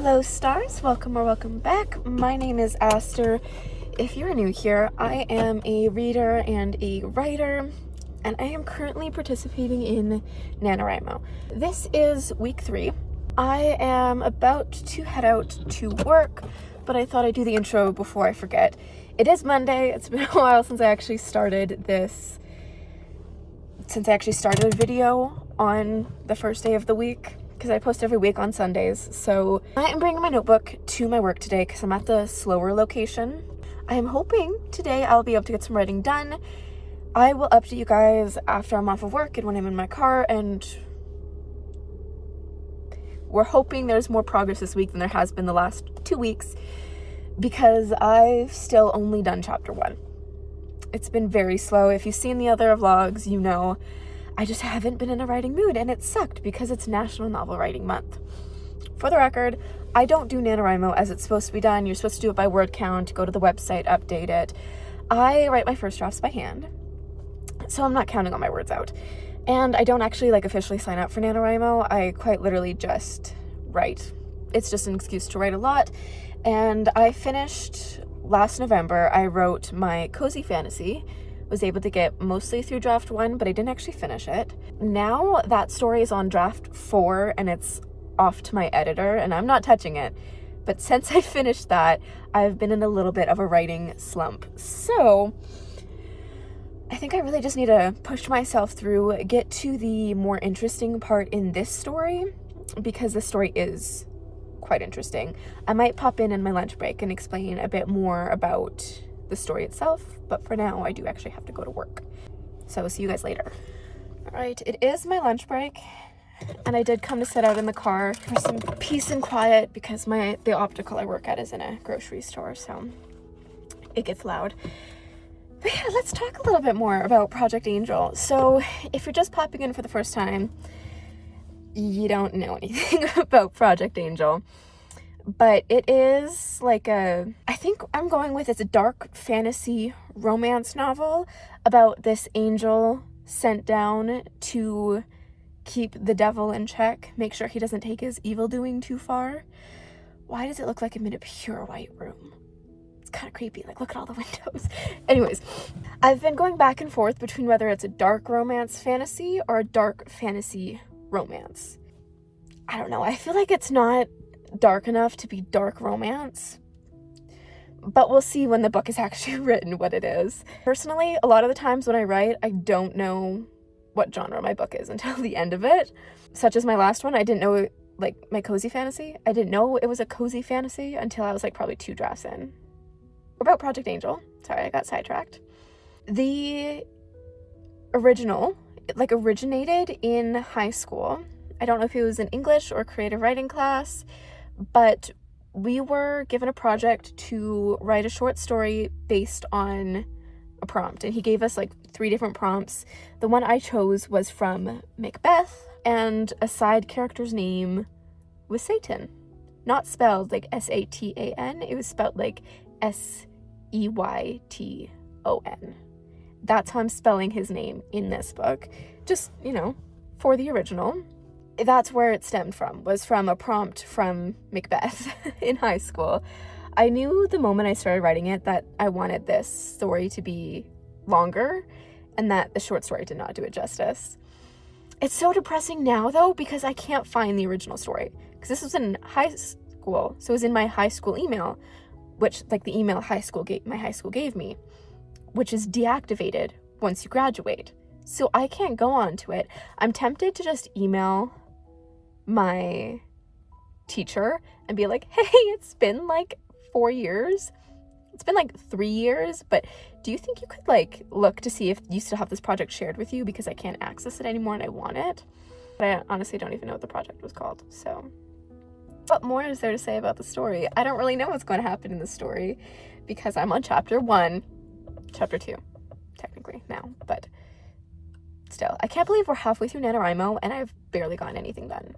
Hello stars, welcome or welcome back. My name is Aster. If you're new here, I am a reader and a writer, and I am currently participating in NaNoWriMo. This is week 3. I am about to head out to work, but I thought I'd do the intro before I forget. It is Monday. It's been a while since I actually started a video on the first day of the week, because I post every week on Sundays. So I am bringing my notebook to my work today because I'm at the slower location. I am hoping today I'll be able to get some writing done. I will update you guys after I'm off of work and when I'm in my car, and we're hoping there's more progress this week than there has been the last 2 weeks, because I've still only done chapter 1. It's been very slow. If you've seen the other vlogs, you know I just haven't been in a writing mood, and it sucked because it's National Novel Writing Month. For the record, I don't do NaNoWriMo as it's supposed to be done. You're supposed to do it by word count, go to the website, update it. I write my first drafts by hand, so I'm not counting all my words out. And I don't actually officially sign up for NaNoWriMo. I quite literally just write. It's just an excuse to write a lot. And I finished last November. I wrote my cozy fantasy, was able to get mostly through draft 1, but I didn't actually finish it. Now that story is on draft 4 and it's off to my editor, and I'm not touching it. But since I finished that, I've been in a little bit of a writing slump. So I think I really just need to push myself through, get to the more interesting part in this story, because this story is quite interesting. I might pop in my lunch break and explain a bit more about the story itself, but for now I do actually have to go to work. So see you guys later. All right, it is my lunch break, and I did come to sit out in the car for some peace and quiet because the optical I work at is in a grocery store, so it gets loud. But yeah, let's talk a little bit more about Project Angel. So if you're just popping in for the first time, you don't know anything about Project Angel. But it is I think I'm going with, it's a dark fantasy romance novel about this angel sent down to keep the devil in check, make sure he doesn't take his evil doing too far. Why does it look like I'm in a pure white room? It's kind of creepy. Look at all the windows. Anyways, I've been going back and forth between whether it's a dark romance fantasy or a dark fantasy romance. I don't know. I feel like it's not dark enough to be dark romance, but we'll see when the book is actually written what it is. Personally, a lot of the times when I write, I don't know what genre my book is until the end of it. Such as my last one, I didn't know my cozy fantasy. I didn't know it was a cozy fantasy until I was probably 2 drafts in. About Project Angel. Sorry, I got sidetracked. The original, originated in high school. I don't know if it was an English or creative writing class, but we were given a project to write a short story based on a prompt, and he gave us 3 different prompts. The one I chose was from Macbeth, and a side character's name was Satan. Not spelled Satan, it was spelled Seyton. That's how I'm spelling his name in this book. Just, for the original. That's where it stemmed from, was from a prompt from Macbeth in high school. I knew the moment I started writing it that I wanted this story to be longer, and that the short story did not do it justice. It's so depressing now, though, because I can't find the original story. Because this was in high school, so it was in my high school email, which, the email my high school gave me, which is deactivated once you graduate. So I can't go on to it. I'm tempted to just email my teacher and be like, hey, it's been 4 years. It's been 3 years, but do you think you could look to see if you still have this project shared with you, because I can't access it anymore and I want it. But I honestly don't even know what the project was called. So what more is there to say about the story? I don't really know what's going to happen in the story because I'm on chapter 1, chapter 2 technically now, but still, I can't believe we're halfway through NaNoWriMo and I've barely gotten anything done.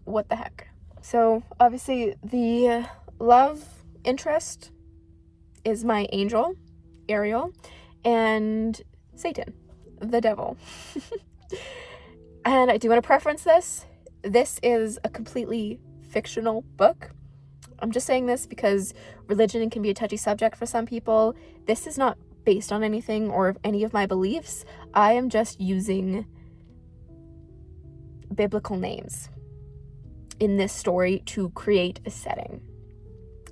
What the heck? So, obviously, the love interest is my angel, Ariel, and Satan, the devil. And I do want to preference this. This is a completely fictional book. I'm just saying this because religion can be a touchy subject for some people. This is not based on anything or any of my beliefs. I am just using biblical names in this story to create a setting.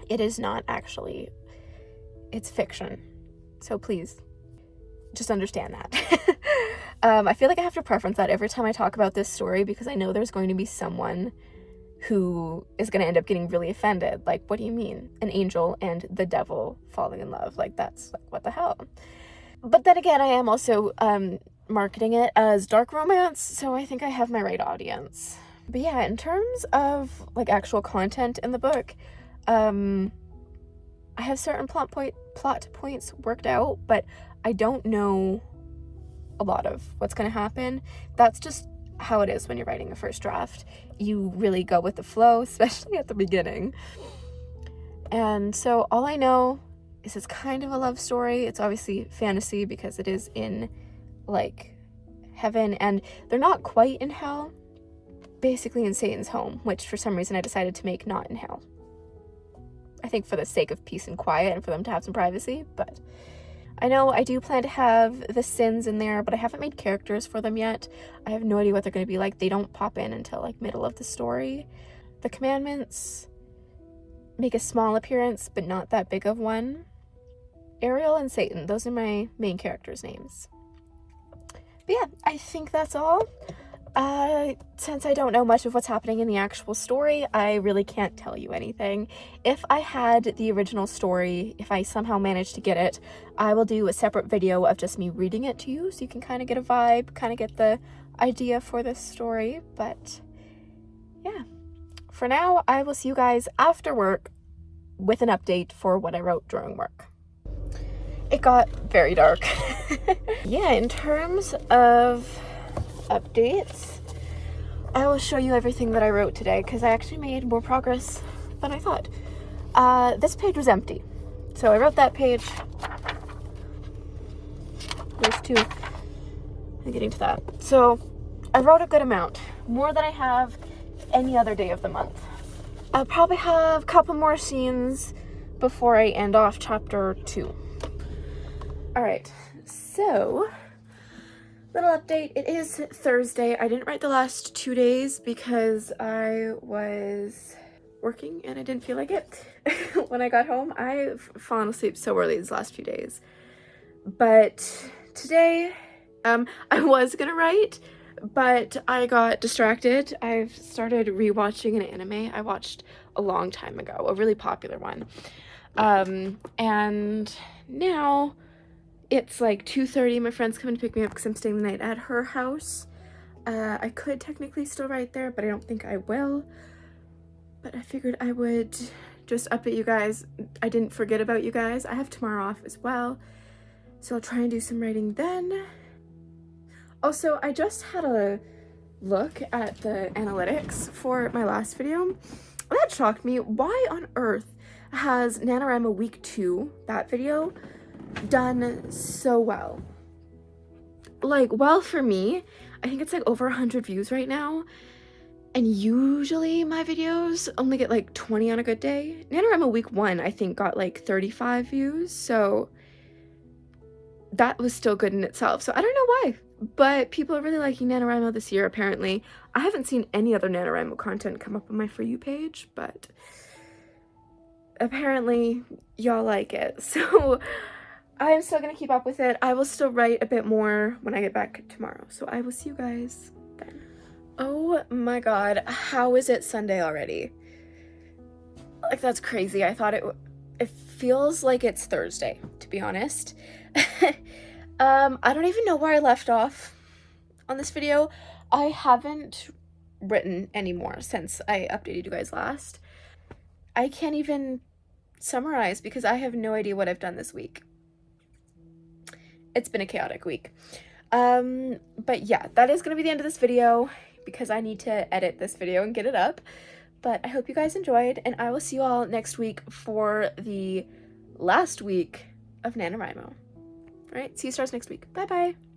It is not actually, it's fiction. So please, just understand that. I feel like I have to preference that every time I talk about this story because I know there's going to be someone who is going to end up getting really offended. Like, what do you mean? An angel and the devil falling in love? Like, that's like, what the hell? But then again, I am also marketing it as dark romance, so I think I have my right audience. But yeah, in terms of like actual content in the book, I have certain plot points worked out, but I don't know a lot of what's going to happen. That's just how it is when you're writing a first draft. You really go with the flow, especially at the beginning. And so all I know is it's kind of a love story. It's obviously fantasy because it is in like heaven, and they're not quite in hell, basically in Satan's home, which for some reason I decided to make not in hell. I think for the sake of peace and quiet and for them to have some privacy, but I know I do plan to have the sins in there, but I haven't made characters for them yet. I have no idea what they're going to be like. They don't pop in until like middle of the story. The commandments make a small appearance, but not that big of one. Ariel and Satan, those are my main characters' names. But yeah, I think that's all. Since I don't know much of what's happening in the actual story, I really can't tell you anything. If I had the original story, if I somehow managed to get it, I will do a separate video of just me reading it to you so you can kind of get a vibe, kind of get the idea for this story. But yeah, for now, I will see you guys after work with an update for what I wrote during work. It got very dark. Yeah, in terms of updates, I will show you everything that I wrote today because I actually made more progress than I thought. This page was empty, so I wrote that page. There's two. I'm getting to that. So I wrote a good amount, more than I have any other day of the month. I'll probably have a couple more scenes before I end off chapter 2. All right, so little update. It is Thursday. I didn't write the last 2 days because I was working and I didn't feel like it. When I got home, I've fallen asleep so early these last few days. But today, I was gonna write, but I got distracted. I've started rewatching an anime I watched a long time ago, a really popular one. And now it's like 2:30. My friend's coming to pick me up because I'm staying the night at her house. I could technically still write there, but I don't think I will. But I figured I would just update you guys. I didn't forget about you guys. I have tomorrow off as well, so I'll try and do some writing then. Also, I just had a look at the analytics for my last video. That shocked me. Why on earth has NaNoWriMo week 2, that video, done so well? Like, well, for me, I think it's like over 100 views right now, and usually my videos only get like 20 on a good day. NaNoWriMo week 1, I think, got like 35 views, so that was still good in itself. So I don't know why, but people are really liking NaNoWriMo this year, apparently. I haven't seen any other NaNoWriMo content come up on my For You page, but apparently y'all like it. So I'm still gonna keep up with it. I will still write a bit more when I get back tomorrow. So I will see you guys then. Oh my god, how is it Sunday already? Like, that's crazy. I thought it feels like it's Thursday, to be honest. I don't even know where I left off on this video. I haven't written anymore since I updated you guys last. I can't even summarize because I have no idea what I've done this week. It's been a chaotic week. But yeah, that is going to be the end of this video because I need to edit this video and get it up. But I hope you guys enjoyed, and I will see you all next week for the last week of NaNoWriMo. All right, see you stars next week. Bye-bye.